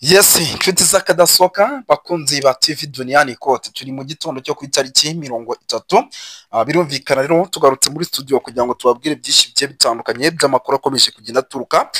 Yes, inshuti z'akadasohoka bakunzi ba TV Duniani Kote turi mu gitondo cyo ku itariki 30. Birumvikana rero tugarutse muri studio kugira ngo tubabwire byinshi bigiye bitandukanye by'amakuru akomeje kugenda aturuka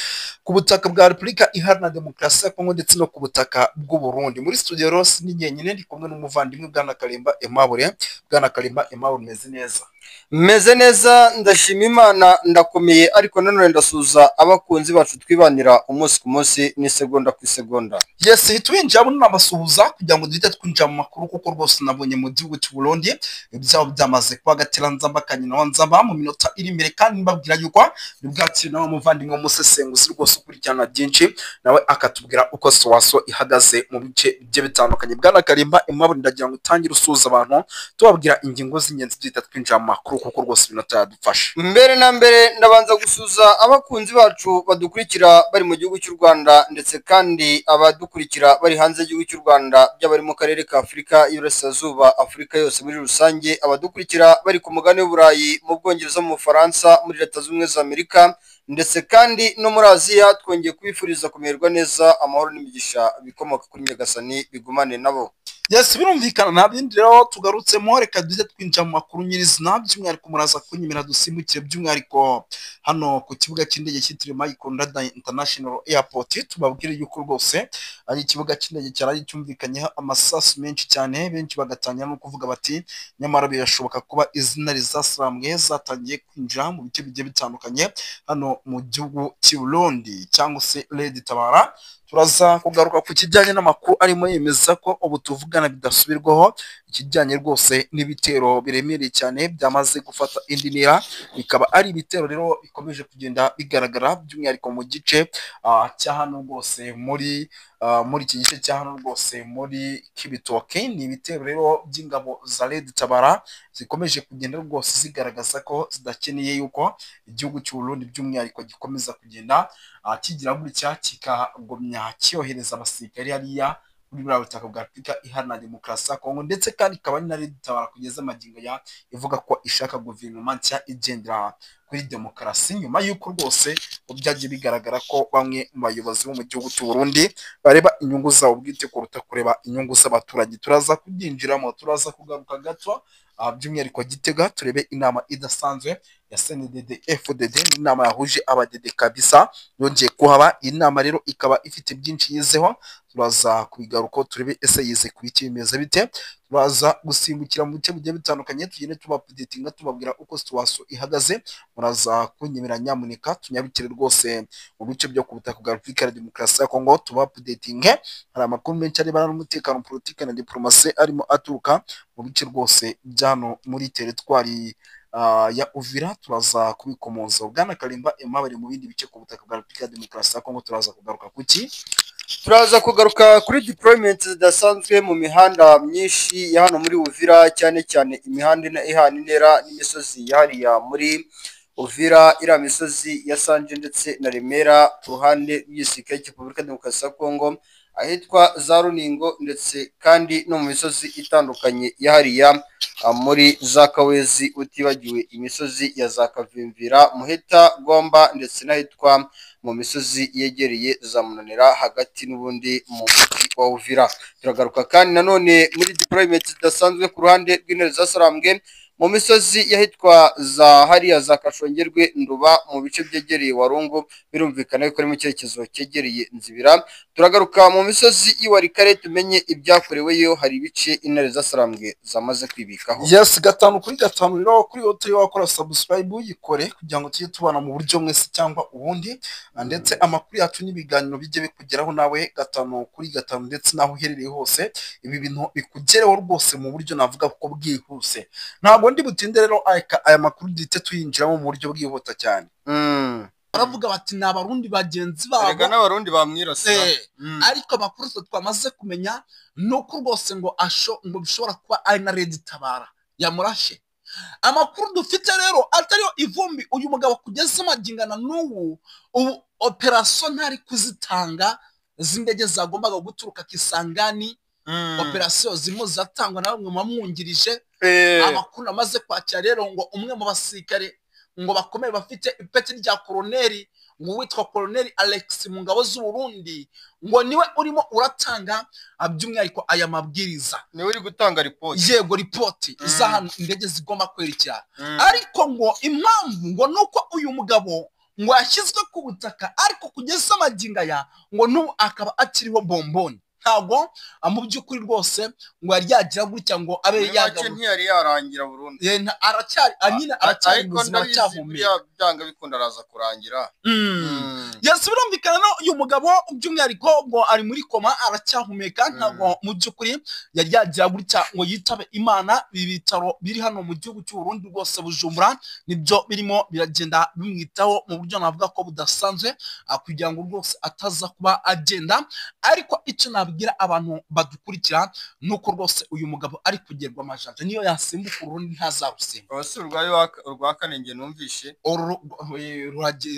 ku butaka bwa Repubulika Iharanira Demokarasi ya Kongo ndetse no ku butaka bw'u Burundi. Muri studio rero ni nyenyine ndi kumwe n'umuvandimwe Bwana Kalimba Aimable. Bwana Kalimba Aimable, umeze neza? Meze neza ndashima Imana ndakomeye, ariko nanone ndasuza abakunzi bacu twibanira umunsi ku munsi n'isegonda ku isegonda. Yes, twinjira muri nabasuhuza kugira ngo duhite twinjira mu makuru, kuko rwose nabonye mu gihugu cy'u Burundi ibyabo byamaze kuba gateranzamba kanyina wanzamba mu minota iri imbere, kandi mbabwira yuko nibwakiri nawe muvandimwe umusesenguzi rwose ukurikirana byinshi, nawe akatubwira uko Sowaso ihagaze mu bice bigiye bitandukanye. Bwana Kalimba Aimable, ndagira ngo utangire usuhuza abantu tubabwira ingingo z'ingenzi duhita twinjira mu makuru, kuko rwose iminota yadufashe. Mbere na mbere ndabanza gusuza abakunzi bacu badukurikira bari mu gihugu cy'u Rwanda, ndetse kandi abadukurikira bari hanze y'igihugu cy'u Rwanda, by'abari mu karere ka Afurika y'Iburasirazuba, Afurika yose muri rusange, abadukurikira bari ku mugabane w'Uburayi, mu Bwongereza, mu Bufaransa, muri Leta Zunze Ubumwe za Amerika, ndetse kandi no muri Aziya. Twongeye kubifuriza kumererwa neza, amahoro n'imigisha bikomoka kuri Nyagasani bigumane nabo. Yes, birumvikana nta bindi rero tugarutsemo, reka duhite twinjira mu makuru nyirizina, by'umwihariko muraza kunyemera dusimbukire by'umwihariko hano ku kibuga cy'indege cyitiriwe Michael Ndada International Airport. Tubabwire yuko rwose ari ikibuga cy'indege cyari cyumvikanyeho amasasu menshi cyane, benshi bagatangira no kuvuga bati nyamara birashoboka kuba izina rizasambwe zatangiye kwinjira mu bice bigiye bitandukanye hano mu gihugu cy'u Burundi, cyangwa se Red Tabara. Turaza kugaruka ku kijyanye n'amakuru arimo yemeza ko ubu tuvugana bidasubirwaho, ikijyanye rwose n'ibitero biremereye cyane byamaze gufata indi ntera, bikaba ari ibitero rero bikomeje kugenda bigaragara by'umwihariko mu gice cya hano rwose muri iki gice cya hano rwose muri Kibitoke. Ni ibitero rero by'ingabo za Red Tabara zikomeje kugenda rwose zigaragaza ko zidakeneye yuko igihugu cy'u Burundi by'umwihariko gikomeza kugenda kigira gutya kikagomya cyohereza abasirikari hariya muri buriya butaka bwa Repubulika Iharanira Demokarasi ya Kongo, ndetse kandi ikaba ari na Red Tabara kugeza amagingo ya ivuga ko ishaka guverinoma nshya igendera kuri demokarasi, nyuma y'uko rwose byagiye bigaragara ko bamwe mu bayobozi bo mu gihugu cy'u Burundi bareba inyungu zabo bwite kuruta kureba inyungu z'abaturage. Turaza kubyinjiramo, turaza kugaruka gato by'umwihariko Gitega turebe inama idasanzwe ya CNDD-FDD, inama yahuje abadede kabisa yongeye kuhaba. Inama rero ikaba ifite byinshi yizeho, turaza kubigaruka turebe ese yize ku biti bimeze bite. Turaza gusimbukira mu bice bigiye bitandukanye, tugende tubapudetinga tubabwira uko Sowaso ihagaze. Muraza kunyemera nyamuneka tunyabikire rwose mu bice byo ku butaka bwa Repubulika ya Demokarasi ya Kongo, tubapudetinge. Hari amakuru menshi arebana n'umutekano, politiki na diplomasi arimo aturuka mu bice rwose byano muri teritwari ya Uvira. Turaza kubikomoza. Bwana Kalimba Aimable, mu bindi bice ku butaka bwa Repubulika ya Demokarasi ya Kongo turaza kugaruka kuki? Turaza kugaruka kuri deployment zidasanzwe mu mihanda myinshi ya hano muri Uvira, cyane cyane imihanda ihana intera n'imisozi yahariya muri Uvira, iriya misozi ya Sanje ndetse na Remera ku ruhande rw'igisirikare cya Repubulika ya Demokarasi ya Kongo, ahitwa za Runingo, ndetse kandi no mu misozi itandukanye yahariya muri za Kawezi, utibagiwe imisozi ya za Kavimvira, Muheta, Gomba, ndetse n'ahitwa mu misozi yegereye za Munanira hagati n'ubundi mu mujyi wa Uvira. Turagaruka kandi nanone muri deployment zidasanzwe ku ruhande rw'intare zasarambwe mu misozi yahitwa za hariya za Kashongerwe, Nduba, mu bice byegereye Warungu, birumvikana ko ari mu cyerekezo cyegereye Nzibira. Turagaruka mu misozi y'Iwarikare tumenye ibyakoreweyo, hari ibice intare zasarambwe zamaze kwibikaho. Yes, 5/5 rero kuri hotel wakora subscribe uyikore kugira ngo tujye tubana mu buryo mwese cyangwa ubundi, ndetse amakuru yacu n'ibiganiro bijye bikugeraho nawe 5/5, ndetse naho uherereye hose ibi bintu bikugereho rwose mu buryo navuga ko bwihuse. Ntabwo ndi butinde rero aya makuru dite tuyinjiramo mu buryo bwihuta cyane. Baravuga bati ni abarundi bagenzi babo, erega n'abarundi bamwirase, ariko amakuru twamaze kumenya nuko rwose ngo bishobora kuba ari na Red Tabara yamurashe. Amakuru dufite rero atariyo ivumbi, uyu mugabo kugeza amagingana n'ubu operation ntari kuzitanga z'indege zagombaga guturuka Kisangani. Operation zimwe zatangwa na bamwe bamwungirije. Amakuru amaze kwakira rero ngo umwe mu basirikare ngo bakomeye bafite ipeti rya koloneli ngo witwa Colonel Alex mu ngabo z'u Burundi ngo niwe urimo uratanga by'umwihariko aya mabwiriza, niwe uri gutanga ripoti, yego ripoti z'ahantu indege zigomba kwerekera. Ariko ngo impamvu ngo nuko uyu mugabo ngo yashyizwe ku butaka ariko kugeza amagingo aya ngo n'ubu akaba akiriho bomboni, ntabwo mu by'ukuri rwose ngo yari yagira gutya ngo abe yagaruka, ntiyari yarangira burundu, aracyari muzima, aracyahumeka, byanga bikunda araza kurangira. Yes, birumvikana no uyu mugabo by'umwihariko ngo ari muri koma, aracyahumeka, ntabwo mu by'ukuri yari yagira gutya ngo yitabe Imana. Ibi bitaro biri hano mu gihugu cy'u Burundi rwose Bujumbura nibyo birimo biragenda bimwitaho mu buryo navuga ko budasanzwe, kugira ngo rwose ataza kuba agenda. Ariko icyo nabwira abantu badukurikira nuko rwose uyu mugabo ari kugerwa amajanja, niyo yasimbuka urundi ntazarusimbuka. Ese urwa kane nge numvishe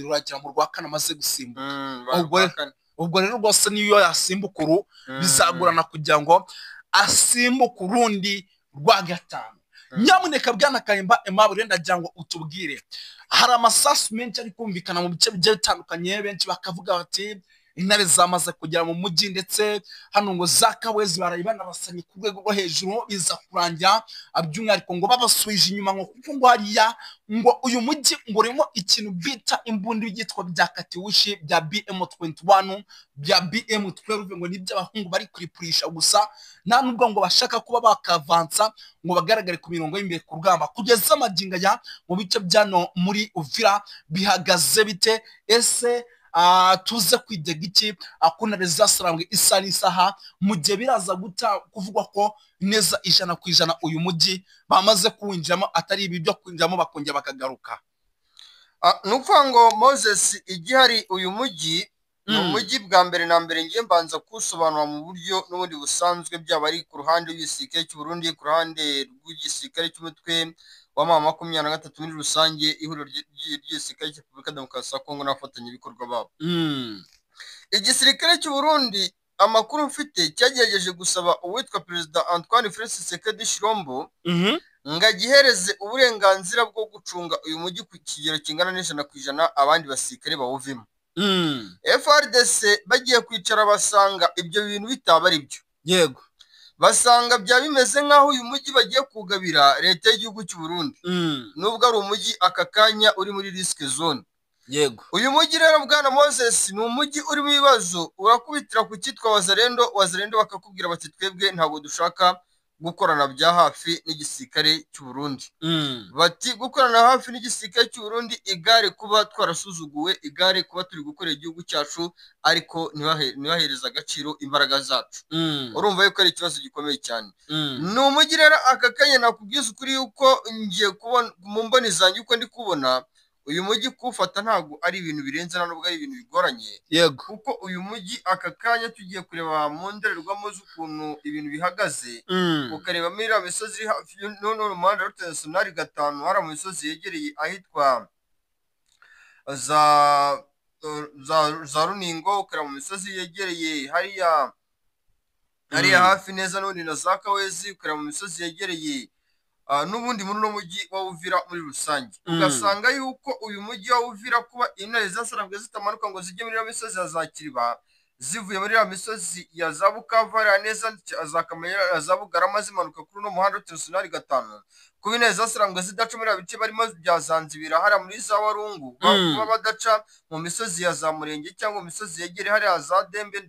ruragira mu rwa kane amaze gusimbuka. Ubwo rero rwose niyo yasimbuka uru bizagurana kugira ngo asimbuke urundi rwa gatanu. Nyamuneka bwana Kayimba Aimable ndagira ngo utubwire, hari amasasu menshi ari kumvikana mu bice bigiye bitandukanye, benshi bakavuga bati intare zamaze kugera mu mujyi, ndetse hano ngo za Kabwezi barayibana basanye ku rwego rwo hejuru, biza kurangira by'umwihariko ngo babasubije inyuma, ngo kuko ngo hariya ngo uyu mujyi ngo urimo ikintu bita imbundi byitwa bya Katiwushi, bya BM21, bya BM12, ngo nibyo abahungu bari kuripurisha gusa, nta nubwo ngo bashaka kuba bakavansa ngo bagaragare ku mirongo y'imbere ku rugamba. Kugeza amagingo aya mu bice byano muri Uvira bihagaze bite? Ese tuze kwidega iki akuna rezasarangwe isa n'isaha mu gihe biraza kuvugwa ko neza 100% uyu mujyi bamaze kuwinjiramo, atari ibi byo kwinjiramo bakongera bakagaruka? Nukuvuga ngo Moses, igihari uyu mujyi ni umujyi bwa mbere na mbere ngiye mbanza kusobanura mu buryo n'ubundi busanzwe, byaba ari ku ruhande rw'igisirikare cy'u Burundi, ku ruhande rw'igisirikare cy'umutwe wa M23 muri rusange, ihuriro ry'igisirikare cya Repubulika Demokarasi ya Kongo n'abafatanyabikorwa babo. Igisirikare cy'u Burundi, amakuru mfite, cyagerageje gusaba uwitwa Perezida Antoine Félix Tshisekedi Tshilombo ngo agihereze uburenganzira bwo gucunga uyu mujyi ku kigero kingana n'100% abandi basirikare bawuvimo. FARDC bagiye kwicara basanga ibyo bintu bitaba ari byo, yego, basanga bya bimeze nk'aho uyu mujyi bagiye kugabira leta y'igihugu cy'u Burundi, nubwo ari umujyi aka kanya uri muri risk zone. Yego, uyu mujyi rero bwana Moses ni umujyi uri mu bibazo, urakubitira ku cyitwa Wazalendo bakakubwira bati twebwe ntabwo dushaka gukorana bya hafi n'igisirikare cy'u Burundi. Bati gukorana hafi n'igisirikare cy'u Burundi igare kuba twarasuzuguwe, igare kuba turi gukorera igihugu cyacu ariko ntibahereza agaciro imbaraga zacu. Urumva yuko ari ikibazo gikomeye cyane. Ni umujyi rero aka kanya nakubwiza ukuri yuko ngiye kubona mu mboni zanjye uko ndi kubona uyu mujyi kuwufata ntabwo ari ibintu birenze, nubwo ari ibintu bigoranye. Yego, kuko uyu mujyi aka kanya tugiye kureba mu ndorerwamo z'ukuntu ibintu bihagaze, ukareba muri iriya misozi iri hafi n'uno muhanda wa Nationale 5, hari mu misozi yegereye ahitwa za Runingo, ukareba mu misozi yegereye hariya hafi neza n'ubundi na za Kabwezi, ukareba mu misozi yegereye n'ubundi muri uno mujyi wa Uvira muri rusange. Ugasanga yuko uyu mujyi wa Uvira kuba intare zasarambwe zitamanuka ngo zijye muri iriya misozi ya za Kiriba, zivuye muri iriya misozi ya za Bukavu neza za Kamayira, za Bugarama, zimanuka kuri uno muhanda wa Nationale 5, kuba intare zasarambwe zidaca muri iriya bice barimo bya Zanzibira hariya muri za Warungu, kuba badaca mu misozi ya za Murenge cyangwa mu misozi yegereye hariya za Dembe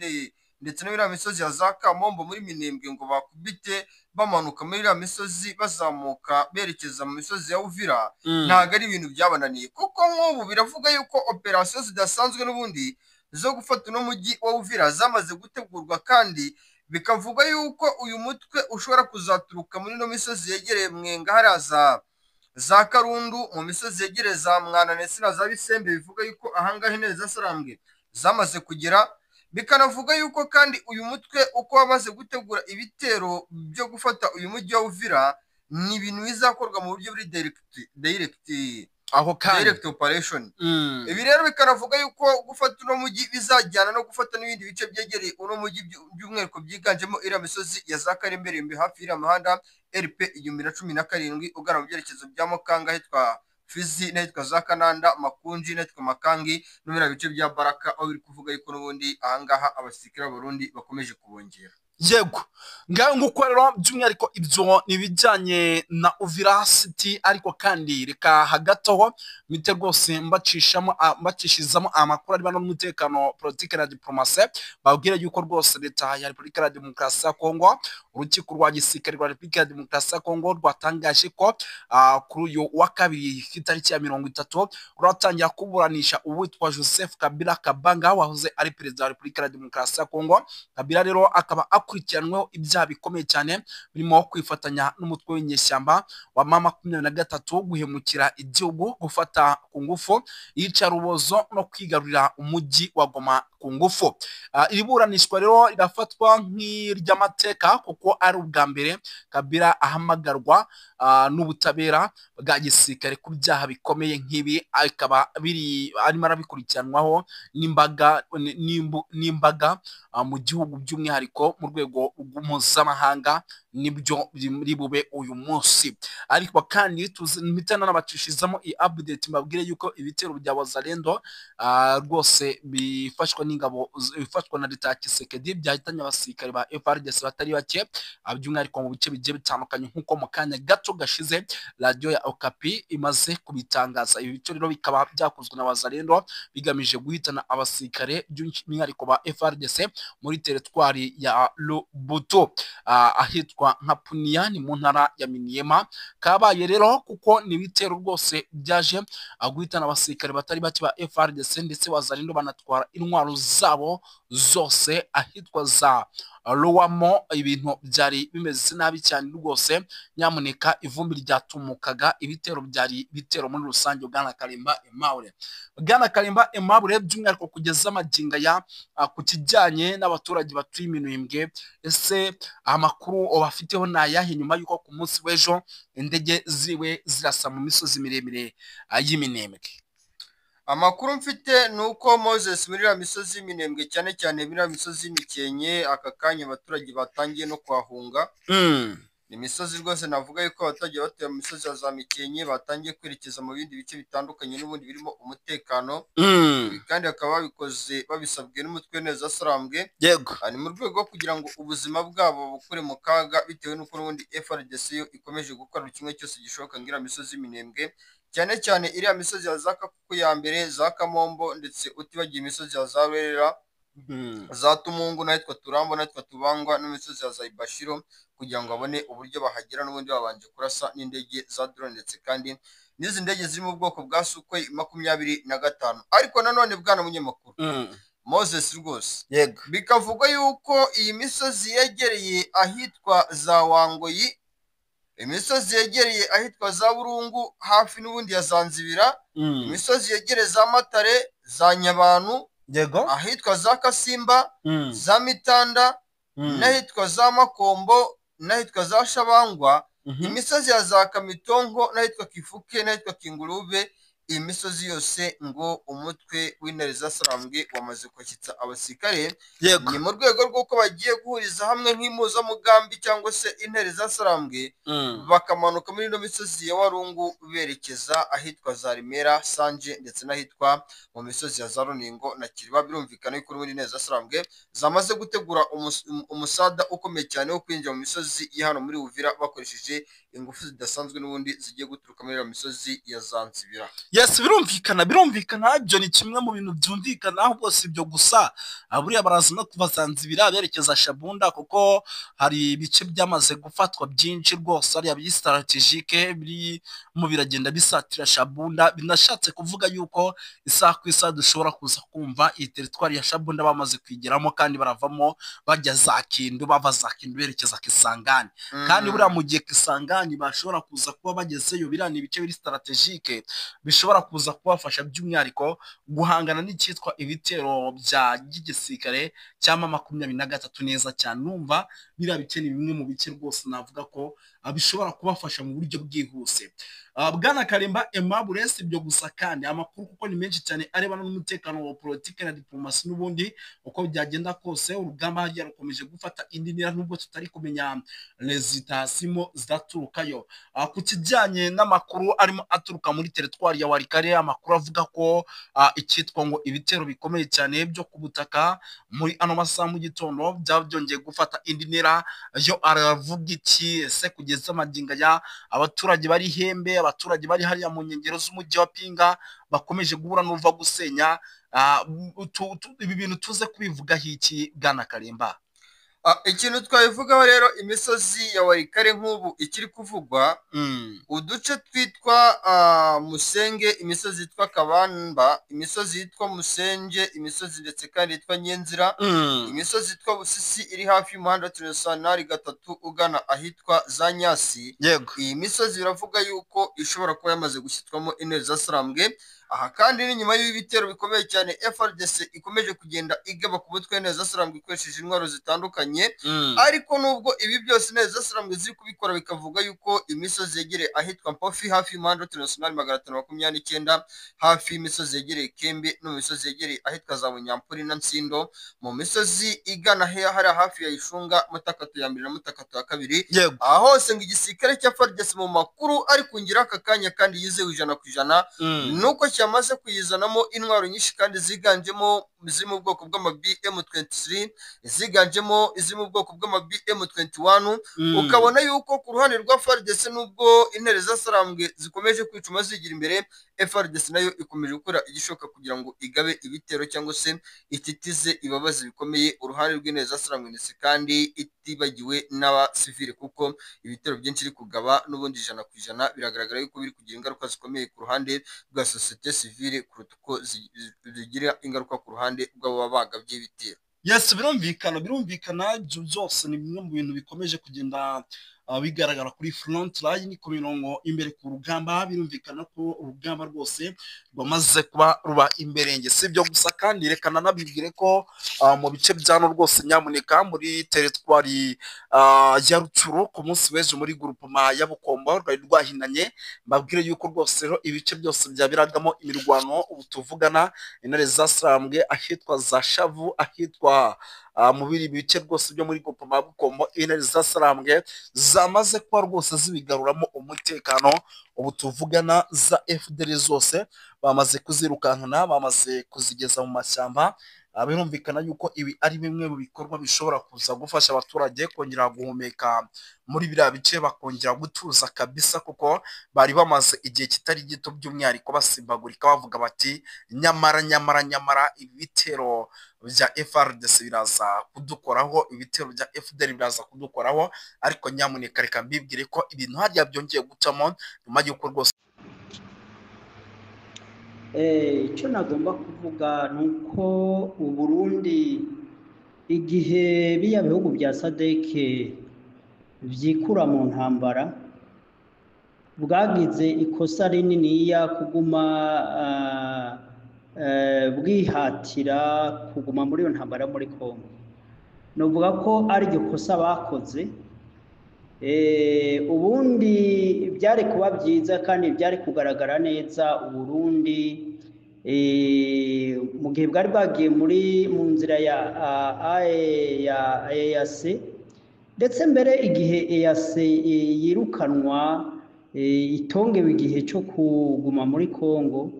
ndetse no iriya misozi ya za Kamombo muri Minembwe, ngo bakubite bamanuka muri iriya misozi bazamuka berekeza mu misozi ya Uvira, ntabwo ari ibintu byabananiye. Kuko nk'ubu biravuga yuko operasiyo zidasanzwe n'ubundi zo gufata uno mujyi wa Uvira zamaze gutegurwa, kandi bikavuga yuko uyu mutwe ushobora kuzaturuka muri ino misozi yegereye Mwenga hariya za Karundu, mu misozi yegereye za Mwana ndetse na za Bisembe. Bivuga yuko ahangaha intare zasarambwe zamaze kugera, bikanavuga yuko kandi uyu mutwe uko wamaze gutegura ibitero byo gufata uyu mujyi wa Uvira ni ibintu bizakorwa mu buryo buri direct operation. Ibi rero bikanavuga yuko gufata uno mujyi bizajyana no gufata n'ibindi bice byegereye uno mujyi, by'umwihariko byiganjemo iriya misozi ya za Karemberembe hafi y'iriya muhanda RP 1017 ugana mu byerekezo bya Mukanga hitwa Fizi n'ahitwa za Kananda, Makunji n'ahitwa Makangi no muri bice bya Baraka, aho biri kuvuga yuko n'ubundi ahangaha abasirikare b'Abarundi bakomeje kubongera. Yego ngaho nguko rero by'umwihariko ibyo ni ibijyanye na Uvira City, ariko kandi reka hagataho mite rwose mbacishizamo amakuru arimo n'umutekano, politike na diplomasi, babwira yuko rwose leta ya Repubulika ya Demokarasi ya Kongo, urukiko rwa gisirikare rwa Repubulika ya Demokarasi ya Kongo rwatangaje ko kuri uyu wa kabiri itariki ya 30 ruratangira kuburanisha uwitwa Joseph Kabila Kabanga wahoze ari perezida wa Repubulika ya Demokarasi ya Kongo. Kabila rero akaba akurikiranweho ibyaha bikomeye cyane birimo kwifatanya n'umutwe w'inyeshyamba wa M23, guhemukira igihugu, gufata ku ngufu, iyicarubozo no kwigarurira umujyi wa Goma ku ngufu. Iri buranishwa rero rirafatwa nk'iry'amateka kuko ari ubwa mbere Kabila ahamagarwa n'ubutabera bwa gisirikare ku byaha bikomeye nk'ibi, akaba arimo arabikurikiranwaho n'imbaga mu gihugu by'umwihariko mu rwego mpuzamahanga, nibyo biri bube uyu munsi. Ariko kandi mpitana n'abacishizamo iyi update mbabwire yuko ibitero bya Wazalendo rwose bifashwa n'ingabo, bifashwa na leta ya Tshisekedi, byahitanye abasirikare ba FARDC batari bake, by'umwihariko mu bice bigiye bitandukanye, nk'uko mu kanya gato gashize radio ya Okapi imaze kubitangaza. Ibi bitero rero bikaba byakozwe na Wazalendo bigamije guhitana abasirikare by'umwihariko ba FARDC muri teritwari ya Lubuto, ahitwa nka Punia ni mu ntara ya Miniema. Kabaye rero kuko ni ibitero rwose byaje guhitana abasirikare batari bake ba FARDC, ndetse Wazalendo banatwara intwaro zabo zose ahitwa za Lowamo. Ibintu byari bimeze nabi cyane rwose, nyamuneka ivumbi ryatumukaga, ibitero byari bitero muri rusange. Bwana Kalimba Aimable by'umwihariko kugeza amaginga ya ku kijyanye n'abaturage batuye Minembwe, ese amakuru bafiteho ni ayahe nyuma y'uko ku munsi w'ejo indege ziwe zirasa mu misozi miremire y'Iminembwe? Amakuru mfite ni uko Moses muri iriya misozi y'Iminembwe, cyane cyane muri iriya misozi y'Imikenke, aka kanya abaturage batangiye no kwahunga. Ni imisozi rwose navuga yuko abaturage batuye mu misozi ya za Mikenke batangiye kwerekeza mu bindi bice bitandukanye n'ubundi birimo umutekano. Kandi bakaba babikoze babisabwe n'umutwe neza Sarambwe. Ni mu rwego rwo kugira ngo ubuzima bwabo bukure mu kaga, bitewe n'uko n'ubundi FARDC yo ikomeje gukora buri kimwe cyose gishoboka ngo iriya misozi y'Iminembwe, cyane cyane iriya misozi ya za Kakuku ya mbere, za Kamombo, ndetse utibagiye imisozi ya za Rwerera, za Tumungu n'ahitwa Turambo n'ahitwa Tubangwa n'imisozi ya za Ibashiro, kugira ngo babone uburyo bahagera n'ubundi babanje kurasa n'indege za drone, ndetse kandi n'izi ndege ziri mu bwoko bwa Sukhoi 25. Ariko nanone bwana munyamakuru Moses rwose bikavugwa yuko iyi misozi yegereye ahitwa za Wangoyi, imisozi yegereye ahitwa za Burungu hafi n'ubundi ya Zanzibira, imisozi yegereye za Matare, za Nyabantu, ahitwa za Kasimba, za Mitanda, n'ahitwa za Makombo, n'ahitwa za Shabangwa, imisozi ya za Kamitongo, n'ahitwa Kifuke, n'ahitwa Kingurube. Iyi misozi yose ngo umutwe w'intare za Sarambwe wamaze kwashyitsa abasirikare. Ni mu rwego rw'uko bagiye guhuriza hamwe nk'impuzamugambi cyangwa se intare za Sarambwe, bakamanuka muri ino misozi ya Warungu berekeza ahitwa za Remera, Sanje, ndetse n'ahitwa mu misozi ya za Runingo na Kiriba. Birumvikana yuko n'ubundi intare za Sarambwe zamaze gutegura umusada ukomeye cyane wo kwinjira mu misozi ya hano muri Uvira, bakoresheje ingufu zidasanzwe n'ubundi zigiye guturuka muri iyo misozi ya Zanzibira. Yes, birumvikana ibyo ni kimwe mu bintu byumvikana, aho bose ibyo gusa buriya baraza no kuva Zanzibira berekeza Shabunda, kuko hari ibice byamaze gufatwa byinshi rwose ari abi strategique biri mu biragenda bisatira Shabunda. Binashatse kuvuga yuko isaha ku isaha dushobora kuza kumva iyi teritwari ya Shabunda bamaze kwigeramo, kandi baravamo bajya za Kindu, bava za Kindu berekeza Kisangani. Kandi buriya mu gihe Kisangani bashobora kuza kuba bagezeyo, biriya ni ibice biri strategique bishobora kuza kubafasha by'umwihariko guhangana n'icyitwa ibitero bya gisirikare cya M23 neza cyane. Numva biriya bice ni bimwe mu bice rwose navuga ko bishobora kubafasha mu buryo bwihuse. Bwana Kalimba Aimable, si ibyo gusa kandi amakuru kuko ni menshi cyane arebana n'umutekano wa politiki na diplomasi n'ubundi uko byagenda kose urugamba hagiye rukomeje gufata indi ntera nubwo tutari kumenya rezitasiyo zaturukayo. Ku kijyanye n'amakuru arimo aturuka muri teritwari ya Walikale, amakuru avuga ko icyitwa ngo ibitero bikomeye cyane byo ku butaka muri ano masaha mu gitondo byaba byongeye gufata indi ntera. Yo aravuga iki? Ese kugeza magingo aya abaturage bari Hembe, abaturage bari hariya mu nkengero z'umujyi wa Pinga bakomeje guhura n'uva gusenya, ibi bintu tuze kubivugaho iki Bwana Kalimba? Ikintu twabivugaho rero, imisozi ya Walikale nk'ubu ikiri kuvugwa, uduce twitwa Musenge, imisozi yitwa Kabamba, imisozi yitwa Musenge, imisozi ndetse kandi yitwa Nyenzira, imisozi yitwa Busisi iri hafi y'umuhanda Tunesanari gatatu ugana ahitwa za Nyasi. Iyi misozi biravuga yuko ishobora kuba yamaze gushyirwamo intare zasarambwe. Aha kandi ni nyuma y'ibitero bikomeye cyane FARDC ikomeje kugenda igaba ku mutwe w'intare zasarambwe ikoresheje intwaro zitandukanye. Ariko nubwo ibi byose intare zasarambwe ziri kubikora, bikavuga yuko imisozi yegereye ahitwa Mpofi hafi y'umuhanda Tunesanari 529, hafi y'imisozi yegereye Kembe, no mu misozi yegereye ahitwa za Bunyampuri na Nsindo, mu misozi igana hari hafi ya Ishunga, Mutakato ya 1 na Mutakato ya 2. Aha hose ngo igisirikare cya FARDC mu makuru ari kungira aka kanya kandi yizewe 100% nuko cyamaze kuyizanamo intwaro nyinshi kandi ziganjemo ziri mu bwoko bw'ama BM23, ziganjemo iziri mu bwoko bw'ama BM21. Ukabona yuko ku ruhande rwa FARDC nubwo intare zasarambwe zikomeje kwicuma zigira imbere, FARDC nayo ikomeje gukora igishoka kugira ngo igabe ibitero cyangwa se ititize ibabazi bikomeye uruhande rw'intare zasarambwe, ndetse kandi itibagiwe n'abasivile, kuko ibitero byinshi iri kugaba n'ubundi 100% biragaragara yuko biri kugira ingaruka zikomeye ku ruhande bwa societe civile kuruta uko zigira ingaruka ku ruhande bw'ababa bagabye ibitero. Yes, birumvikana ibyo byose ni bimwe mu bintu bikomeje kugenda bigaragara kuri front line ku mirongo imbere ku rugamba. Birumvikana ko urugamba rwose rwamaze kuba ruba imberenge. Si ibyo gusa kandi reka nanabibwire ko mu bice byano rwose nyamuneka muri teritwari ya Rucuru ku munsi w'ejo muri groupement ya Bukombo rwari rwahinanye. Mbabwire yuko rwose rero ibice byose byabiragamo imirwano ubu tuvugana intare zasarambwe ahitwa za Shavu, ahitwa mu biri bice rwose byo muri groupement Bukombo, intare zasarambwe zamaze kuba rwose zibigaruramo umutekano. Ubu tuvugana za FDL zose bamaze kuzirukankana, bamaze kuzigeza mu mashyamba. Birumvikana yuko ibi ari bimwe mu bikorwa bishobora kuza gufasha abaturage kongera guhumeka muri biriya bice, bakongera gutuza kabisa, kuko bari bamaze igihe kitari gito by'umwihariko basimbagurika bavuga bati nyamara ibitero bya FARDC biraza kudukoraho, ibitero bya FDL biraza kudukoraho. Ariko nyamuneka reka mbibwire ko ibintu harya byongeye gucamo nyuma y'uko rwose icyo nagomba kuvuga ni uko Uburundi igihe biya bihugu bya SADC byikura mu ntambara bwagize ikosa rininiya kuguma bwihatira kuguma muri iyo ntambara muri Kongo. Novuga ko ari ryo kosa bakoze. Ubundi byari kuba byiza kandi byari kugaragara neza Uburundi mu gihe bwari bagiye mu nzira ya EAC, ndetse mbere igihe EAC yirukanwa itongewe igihe cyo kuguma muri Kongo,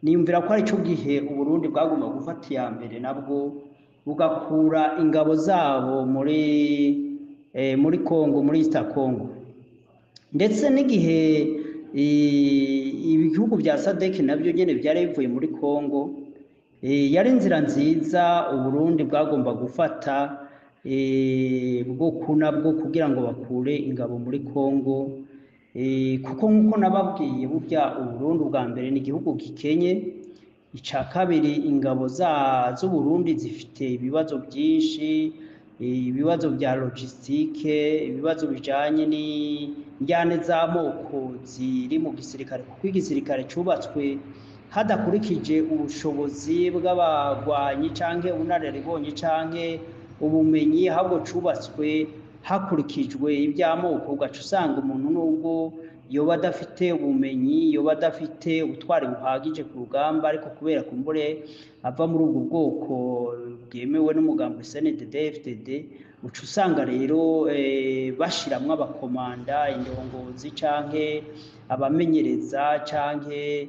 niyumvira ko ari cyo gihe Uburundi bwagomba gufata iya mbere nabwo bugakura ingabo zabo muri Kongo, muri East Congo. Ndetse n'igihe ibihugu bya SADC nabyo nyene byari bivuye muri Kongo, yari inzira nziza Uburundi bwagomba gufata bwo kugira ngo bakure ingabo muri Kongo, kuko nk'uko nababwiye burya Uburundi bwa mbere ni igihugu gikenye, icya kabiri ingabo z'Uburundi zifite ibibazo byinshi, ibibazo bya logistique, ibibazo bijanye n'injyane z'amoko ziri mu gisirikare, kuko igisirikare cyubatswe hadakurikije ubushobozi bw'abagwanyi canke ubunararibonye canke ubumenyi, ahubwo cyubatswe hakurikijwe iby'amoko, ugaca usanga umuntu nubwo yoba adafite ubumenyi, yoba adafite ubutwari buhagije ku rugamba, ariko kubera kumbure ava muri ubwo bwoko bwemewe n'umugambi CNDD-FDD, uca usanga rero bashiramwo abakomanda, indongozi canke abamenyereza canke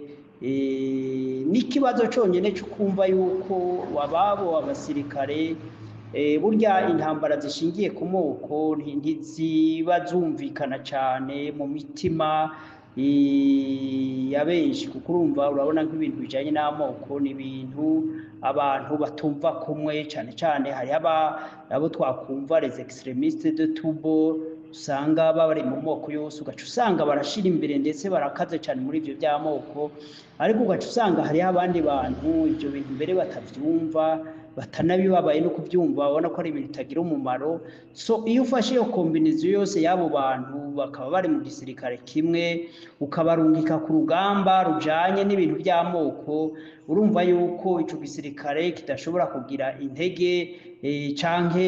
n'ikibazo conyene cyo kumva yuko wababo abasirikare burya intambara zishingiye ku moko ntiziba zumvikana cyane mu mitima ya benshi, kuko urabona nk'ibintu bijanye n'amoko ni ibintu abantu batumva kumwe, cyane cyane hari abo twakumva les extrémistes de tout bord, usanga bari mu moko yose, ugaca usanga barashira imbere ndetse barakaze cyane muri ivyo by'amoko, ariko ugaca usanga hariho abandi bantu ivyo bintu mbere batavyumva, batanabibabaye no kubyumva, babona ko ari ibintu bitagira umumaro. So iyo ufashe iyo kombiniziyo yose y'abo bantu bakaba bari mu gisirikare kimwe, ukabarungika ku rugamba rujanye n'ibintu by'amoko, urumva yuko ico gisirikare kidashobora kugira intege canke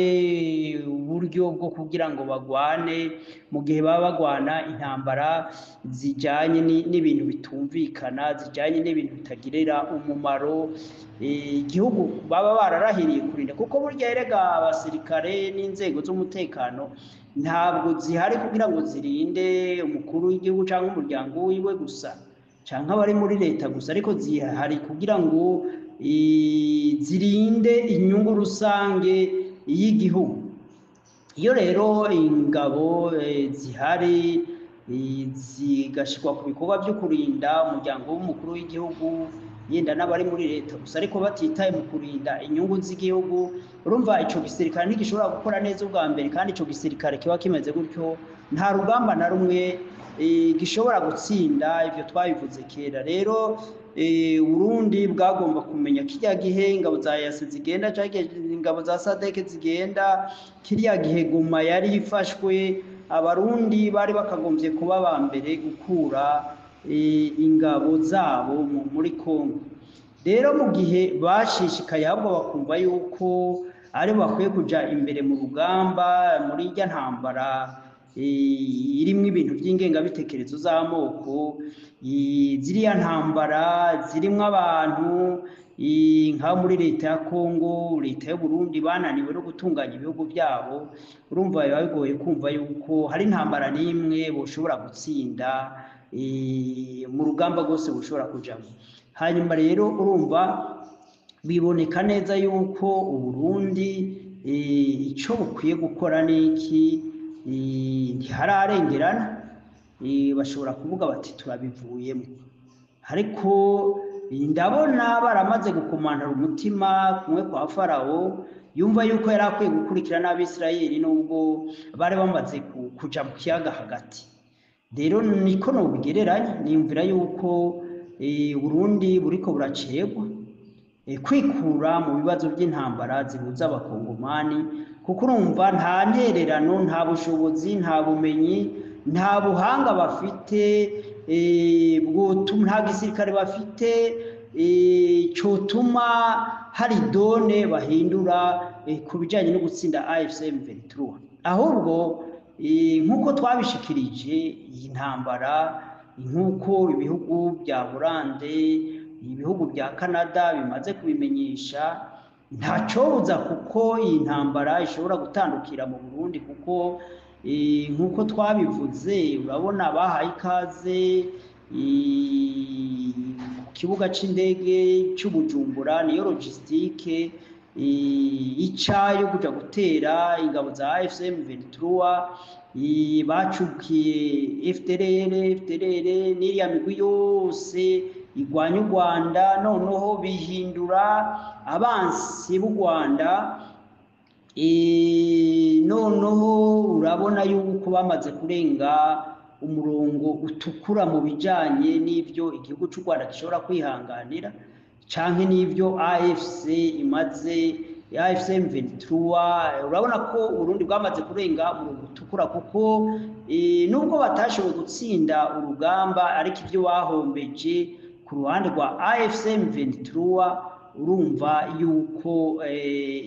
uburyo bwo kugira ngo bagwane mu gihe baba bagwana intambara zijanye n'ibintu bitumvikana, zijanye n'ibintu bitagirira umumaro igihugu baba bararahiriye kurinda, kuko burya erega abasirikare n'inzego z'umutekano ntabwo zihari kugira ngo zirinde umukuru w'igihugu cyangwa umuryango wiwe gusa cyangwa abari muri leta gusa, ariko zihari kugira ngo zirinde inyungu rusange y'igihugu. Iyo rero ingabo zihari zigashirwa ku bikorwa byo kurinda umuryango w'umukuru w'igihugu, yenda n'abari muri leta gusa, ariko batitaye mu kurinda inyungu z'igihugu, urumva ico gisirikare ntigishobora gukora neza ubwa mbere, kandi ico gisirikare kiba kimeze gutyo nta rugamba na rumwe gishobora gutsinda. Ivyo twabivuze kera. Rero Burundi bwagomba kumenya kirya gihe ingabo za EAC zigenda canke ingabo za SADC zigenda, kirya gihe Goma yari ifashwe, abarundi bari bakagombye kuba ba mbere gukura ingabo zabo muri Kongo. Rero mu gihe bashishikaye ahubwo bakumva yuko ari bakwiye kuja imbere mu rugamba, muri irya ntambara irimwo ibintu by'ingengabitekerezo z'amoko, ziriya ntambara zirimwo abantu nka muri leta ya Kongo, leta y'u Burundi bananiwe no gutunganya ibihugu byabo, urumva biba bigoye kumva yuko hari intambara n'imwe boshobora gutsinda mu rugamba rwose bushobora kujamo. Hanyuma rero urumva biboneka neza yuko Uburundi ico bukwiye gukora n'iki, ntihararengerana, bashobora kuvuga bati turabivuyemo, ariko ndabona baramaze gukomantara umutima kumwe kwa Farawo, yumva yuko yari akwiye gukurikira n'Abisirayeli nubwo bari bamaze kuja mu kiyaga hagati. Rero niko nobigereranya, niyumvira yuko Burundi buriko buracegwa kwikura mu bibazo by'intambara zihuza abakongomani, kuko urumva nta ntererano, nta bushobozi, nta bumenyi, nta buhanga bafite, nta gisirikare bafite cotuma hari done bahindura ku bijanye no gutsinda AFC M23. Ahubwo nk'uko twabishikirije iyi ntambara, nk'uko ibihugu bya Burande, ibihugu bya Canada bimaze kubimenyesha, ntacobuza kuko iyi ntambara ishobora gutandukira mu Burundi, kuko nk'uko twabivuze urabona bahaye ikaze ku kibuga c'indege c'Ubujumbura, niyo logistique ica yo kuja gutera ingabo za AFC M23, bacukiye FDLR n'iriya migwi yose igwanya u Rwanda, noneho bihindura abansi b'u Rwanda. Noneho urabona yuko bamaze kurenga umurongo utukura mu bijanye n'ivyo igihugu c'u Rwanda gishobora kwihanganira, canke n'ivyo AFC M23, urabona ko Burundi bwamaze kurenga umurongo utukura, kuko nubwo batashoboye gutsinda urugamba, ariko ivyo bahombeje ku ruhande rwa AFC M23 urumva yuko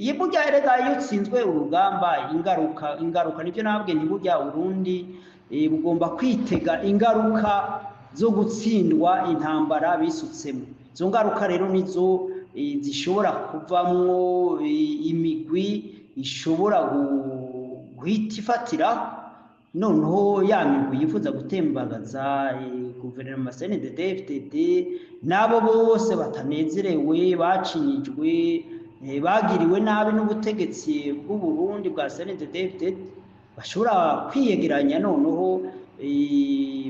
iyo burya erega iyo utsinzwe urugamba ingaruka nibyo nabwe ntiburya Burundi bugomba kwitega ingaruka zo gutsindwa intambara bisutsemo. Izo ngaruka rero nizo zishobora kuvamwo imigwi ishobora guhita ifatira noneho ya migwi yifuza gutembagaza guverinoma CNDD-FDD n'abo bose batanezerewe bacinyijwe bagiriwe nabi n'ubutegetsi bw'u Burundi bwa CNDD-FDD bashobora kwiyegeranya noneho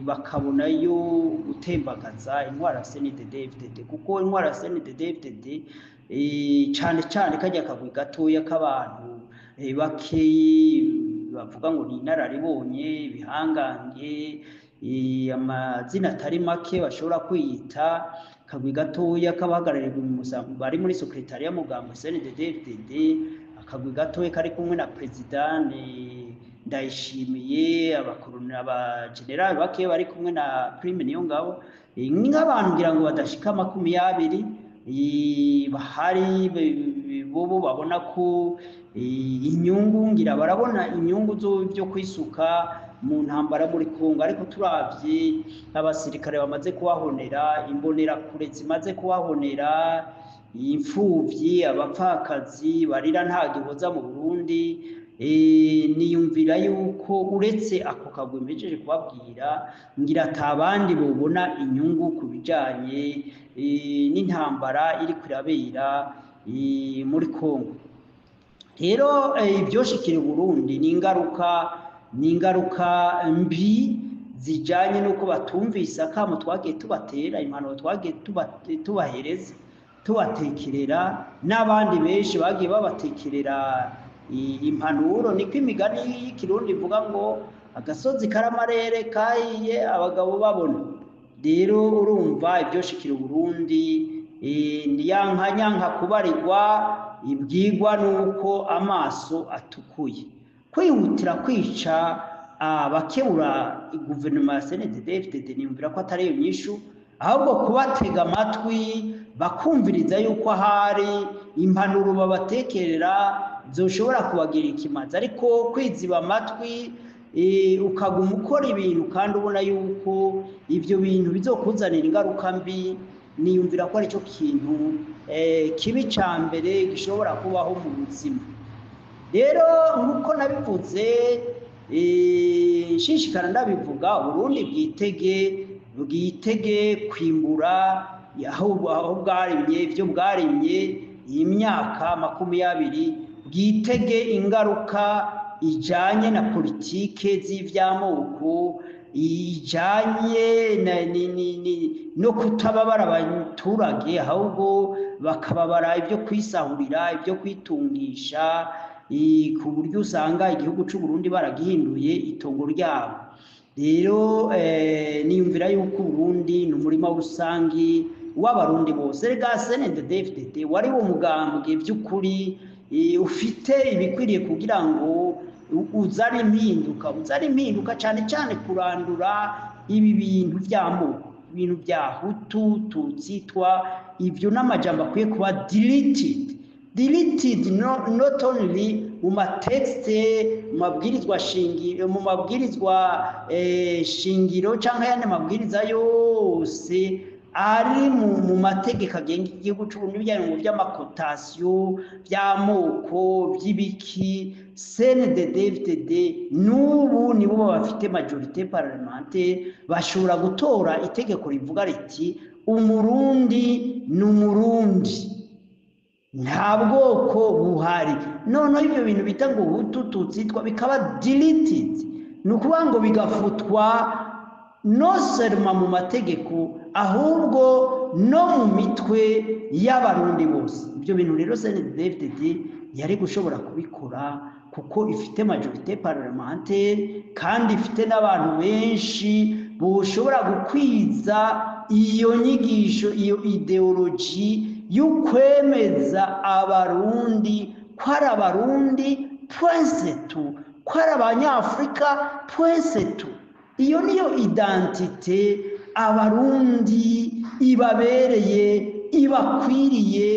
bakabonayo gutembagaza intwara ya CNDD-FDD kuko intwara ya CNDD-FDD cyane cyane kajya kagwi gatoya k'abantu bakeyi bavuga ngo ni inararibonye bihangange amazina atari make bashobora kwiyita kagwi gatoya k'abahagarariye bari muri sekretariya mugambo CNDD-FDD akagwi gatoya kari kumwe na president Ndayishimiye abakoroni abagenerali bake bari kumwe na Prime Niyongabo nk'abantu ngira ngo badashika 20 bahari bobo babona ko inyungu ngira barabona inyungu byo kwisuka mu ntambara muri Kongo ariko turavye abasirikare bamaze kuhahonera imbonera kure zimaze kuhahonera imfuvyi abapfakazi barira nta gihoza mu Burundi niyumvira yuko uretse ako kagwe mbejeje kubabwira ngira atabandi bobona inyungu kubijanye n'intambara iri kurabera muri Kongo. Rero ibyoshikira Burundi ni ingaruka mbi zijanye nuko batumvise akamo twagiye tubatera impanuro twagiye tubahereza tubatekerera n'abandi benshi bagiye babatekerera impanuro niko imigani y'ikirundi ivuga ngo agasozi karamarere kahiye abagabo babona. Rero urumva ibyoshikira Burundi nyanka kubarirwa ibwigwa nuko amaso atukuye kwihutira kwica abakebura guverinoma ya CNDD-FDD niyumvira ko atari yo nyishu ahubwo kubatega amatwi bakumviriza yuko hari impanuro babatekerera zoshobora kubagira ikimazi ariko kwiziba amatwi ukaguma ukora ibintu kandi ubona yuko ibyo bintu bizokuzanira ingaruka mbi niyumvira ko ari cyo kintu kibi cyambere gishobora kubaho mu buzima. Rero nkuko nabivuze shishikara ndabivuga Burundi bwitege kwimbura aho bwarimye ibyo bwarimye imyaka 20 bwitege ingaruka ijanye na politike z'ivyamoko ijanye no kutababara abaturage ahubwo bakababara ibyo kwisahurira ibyo kwitungisha ku buryo usanga igihugu cy'u Burundi baragihinduye itongo ryabo. Rero niyumvira yuko Burundi n'umurima rusangi w'abarundi bose rega CNDD-FDD wari wo mugambwe by'ukuri ufite ibikwiriye kugira ngo uzari impinduka cyane cyane kurandura ibi bintu by'amoko ibintu bya Hutu Tutsitwa ibyo n'amajambo akwiye kuba deleted not only mu matexte mu mabwirizwa shingiro cyangwa yane mabwiriza yose ari mu mategeko agenga igihugu cy'u Burundi bijyanye mu by'amakotasiyo by'amoko by'ibiki CNDD-FDD n'ubu nibo bafite majorité parlementaire bashobora gutora itegeko rivuga riti umurundi n'umurundi nta bwoko buhari none ibyo bintu bita ngo Hutu Tutsitwa bikaba deleted nukuvuga ngo bigafutwa no seulement mu mategeko ahubwo no mu mitwe y'abarundi bose. Ibyo bintu rero CNDD-FDD yari gushobora kubikora kuko ifite majorité parlementaire kandi ifite n'abantu benshi boshobora gukwiza iyo nyigisho iyo ideology y'ukwemeza abarundi ko ari abarundi point ko ari abanyafrika point. Iyo niyo identite abarundi ibabereye ibakwiriye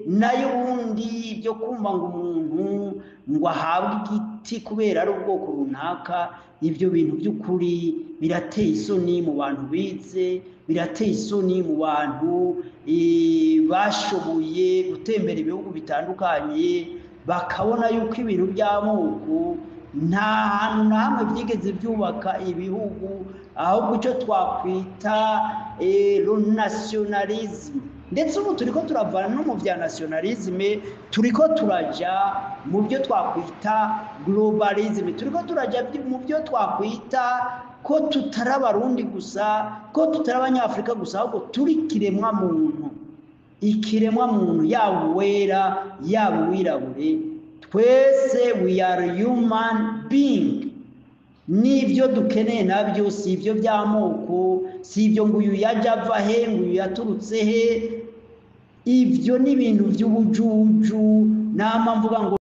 nayo ubundi byo kumva ngo umuntu ngo ahabwe igiti kubera ari ubwoko runaka, ibyo bintu by'ukuri birateye isoni mu bantu bize, birateye isoni mu bantu bashoboye gutembera ibihugu bitandukanye, bakabona yuko ibintu by'amoko nta hantu na hamwe byigeze byubaka ibihugu, ahubwo icyo twakwita nationalisme. Ndetse ubu turiko turavana no mu bya nationalisme, turiko turaja mu byo twakwita globalisme, turiko turaja mu byo twakwita ko tutari abarundi gusa, ko tutari abanyafurika gusa, ahubwo turi kiremwa muntu, ikiremwa muntu, yaba uwera yaba uwirabure, twese we are human being. N'ibyo dukeneye nabyo si ibyo by'amoko, si ibyo ngo uyu yaje ava he, ngo uyu yaturutse he, ibyo ni ibintu by'ubujuju. Nama mvuga ngo